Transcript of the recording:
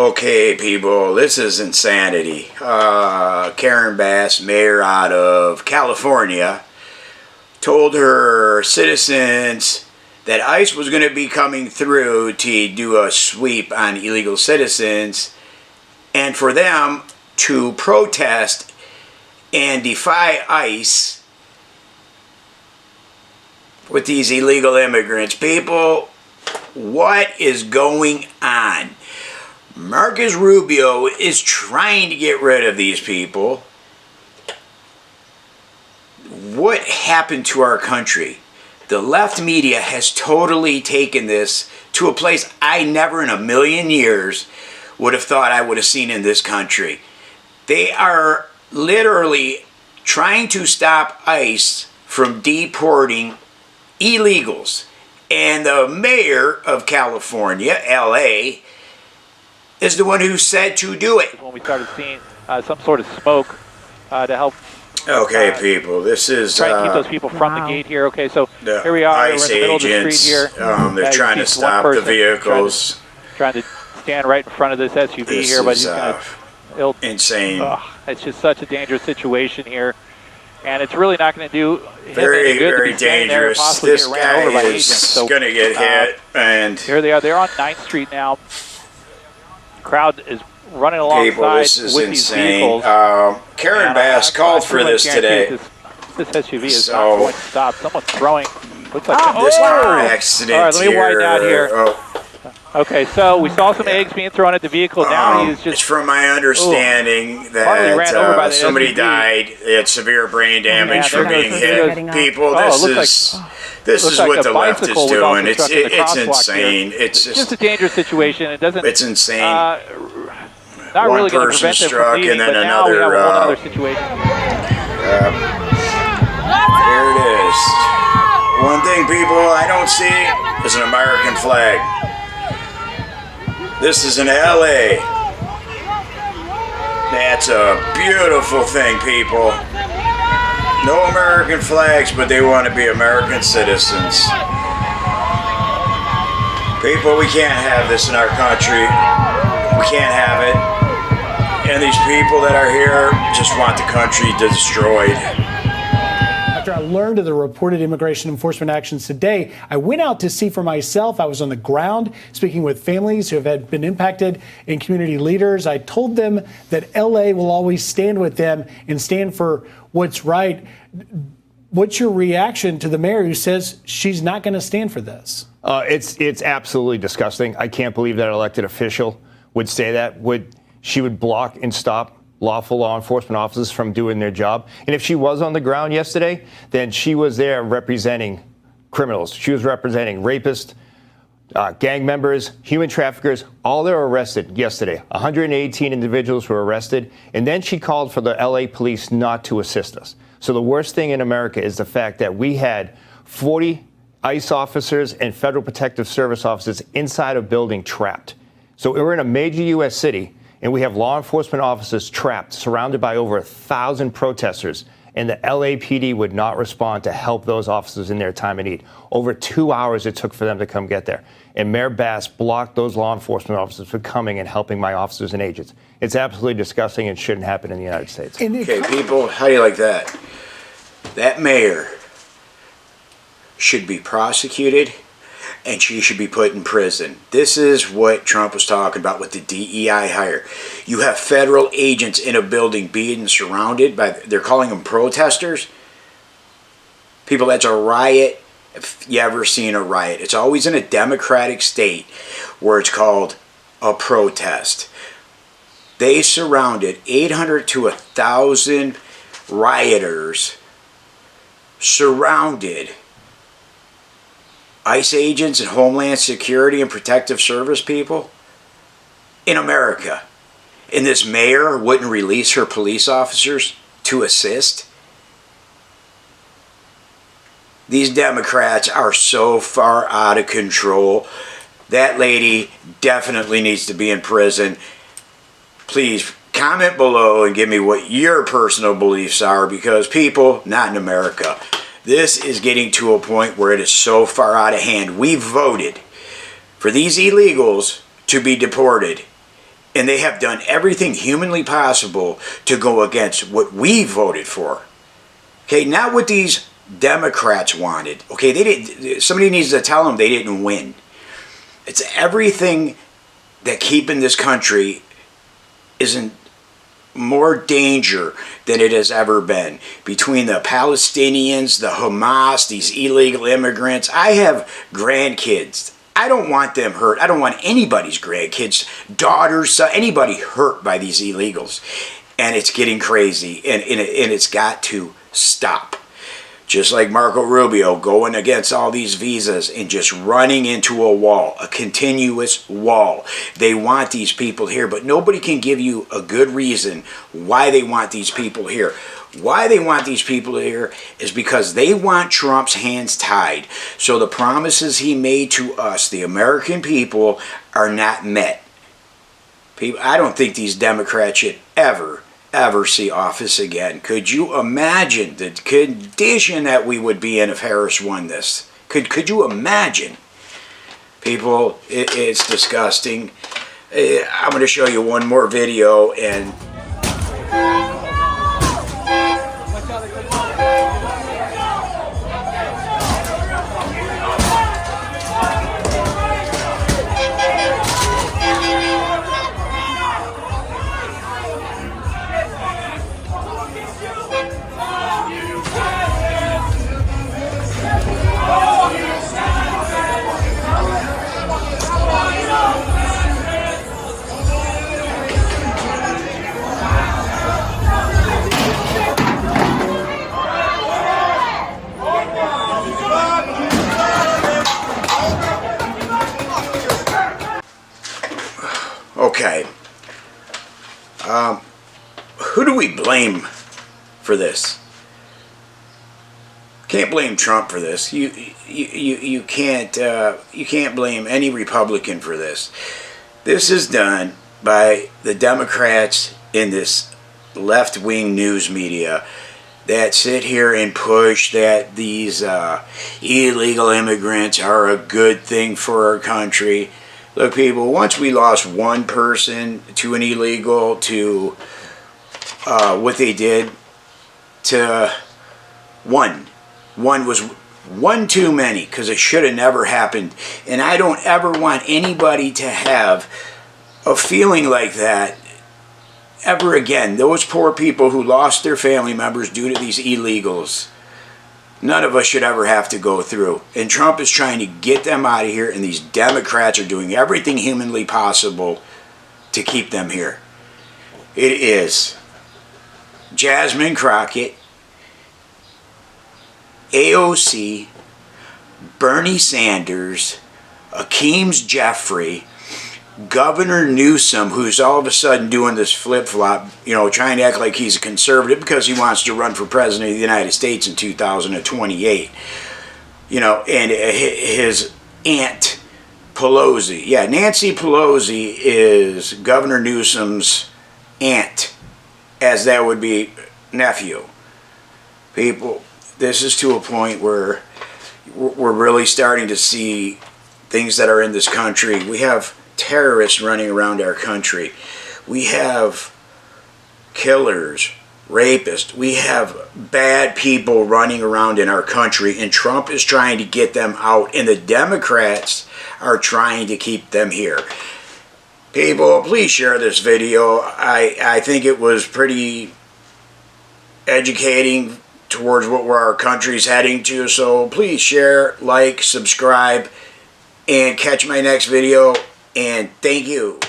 Okay, people, this is insanity. Karren Bass, mayor out of California, told her citizens that ICE was going to be coming through to do a sweep on illegal citizens and for them to protest and defy ICE with these illegal immigrants. People, what is going on? Marcus Rubio is trying to get rid of these people. What happened to our country? The left media has totally taken this to a place I never in a million years would have thought I would have seen in this country. They are literally trying to stop ICE from deporting illegals. And the mayor of California, LA, is the one who said to do it. When we started seeing some sort of smoke to help. Okay, people, this is trying to keep those people from the gate here. Okay, so here we are. ICE we're in the middle agents, of the street here. They're trying to stop the vehicles. Trying to stand right in front of this SUV this here, but is, he's kind of insane. It's just such a dangerous situation here, and it's really not going to do very, good very to be there and dangerous. possibly This get ran over by guy agents. is So, going to get hit, and here they are. They're on 9th Street now. Crowd is running people, alongside this is with insane. these vehicles. Karren Bass called for this today. This SUV is not going to stop. Someone's throwing. Looks like this car accident. All right, let me widen out here. Oh. Okay, so we saw some eggs being thrown at the vehicle. Now he's just. It's from my understanding that somebody died. They had severe brain damage from being hit. People, this is what the left is doing. It's insane. It's just a dangerous situation. It doesn't. It's insane. Not One really going to person prevent them struck, from leaving, and then but now we have a whole another. other situation. Here it is. One thing, people, I don't see is an American flag. This is in LA. That's a beautiful thing, people. No American flags, but they want to be American citizens. People, we can't have this in our country. We can't have it. And these people that are here just want the country destroyed. After I learned of the reported immigration enforcement actions today, I went out to see for myself. I was on the ground speaking with families who have been impacted and community leaders. I told them that LA will always stand with them and stand for what's right. What's your reaction to the mayor who says she's not going to stand for this? It's absolutely disgusting. I can't believe that an elected official would say that. She would block and stop lawful law enforcement officers from doing their job. And if she was on the ground yesterday, then she was there representing criminals. She was representing rapists, gang members, human traffickers. All they were arrested yesterday. 118 individuals were arrested. And then she called for the LA police not to assist us. So the worst thing in America is the fact that we had 40 ICE officers and Federal Protective Service officers inside a building trapped. So we're in a major U.S. city, and we have law enforcement officers trapped, surrounded by over 1,000 protesters, and the LAPD would not respond to help those officers in their time of need. Over 2 hours it took for them to come get there. And Mayor Bass blocked those law enforcement officers from coming and helping my officers and agents. It's absolutely disgusting and shouldn't happen in the United States. Okay, people, how do you like that? That mayor should be prosecuted, and she should be put in prison. This is what Trump was talking about with the DEI hire. You have federal agents in a building being surrounded by, they're calling them protesters. People, that's a riot. If you ever seen a riot, it's always in a democratic state where it's called a protest. They surrounded 800 to 1,000 rioters, surrounded ICE agents and Homeland Security and Protective Service people in America. And this mayor wouldn't release her police officers to assist. These Democrats are so far out of control. That lady definitely needs to be in prison. Please comment below and give me what your personal beliefs are, because people, not in America. This is getting to a point where it is so far out of hand. We voted for these illegals to be deported. And they have done everything humanly possible to go against what we voted for. Okay, not what these Democrats wanted. Okay, they didn't. Somebody needs to tell them they didn't win. It's everything that keeping this country is in more danger than it has ever been. Between the Palestinians, the Hamas, these illegal immigrants. I have grandkids. I don't want them hurt. I don't want anybody's grandkids, daughters, anybody hurt by these illegals. And it's getting crazy, and it's got to stop. Just like Marco Rubio going against all these visas and just running into a wall, a continuous wall. They want these people here, but nobody can give you a good reason why they want these people here. Why they want these people here is because they want Trump's hands tied. So the promises he made to us, the American people, are not met. People, I don't think these Democrats should ever see office again. Could you imagine the condition that we would be in if Harris won this? Could you imagine? People, it's disgusting. I'm going to show you one more video and... Okay. Who do we blame for this? Can't blame Trump for this. You can't blame any Republican for this. This is done by the Democrats in this left-wing news media that sit here and push that these illegal immigrants are a good thing for our country. Look, people, once we lost one person to an illegal, to what they did, to one was one too many, because it should have never happened. And I don't ever want anybody to have a feeling like that ever again. Those poor people who lost their family members due to these illegals, none of us should ever have to go through. And Trump is trying to get them out of here, and these Democrats are doing everything humanly possible to keep them here. It is Jasmine Crockett, AOC, Bernie Sanders, Akeem's Jeffrey, Governor Newsom, who's all of a sudden doing this flip-flop, trying to act like he's a conservative because he wants to run for president of the United States in 2028. And his aunt Pelosi. Yeah, Nancy Pelosi is Governor Newsom's aunt, as that would be nephew. People, this is to a point where we're really starting to see things that are in this country. We have terrorists running around our country. We have killers, rapists. We have bad people running around in our country, and Trump is trying to get them out, and the Democrats are trying to keep them here. People, please share this video. I think it was pretty educating towards what our country's heading to, so please share, like, subscribe, and catch my next video. And thank you.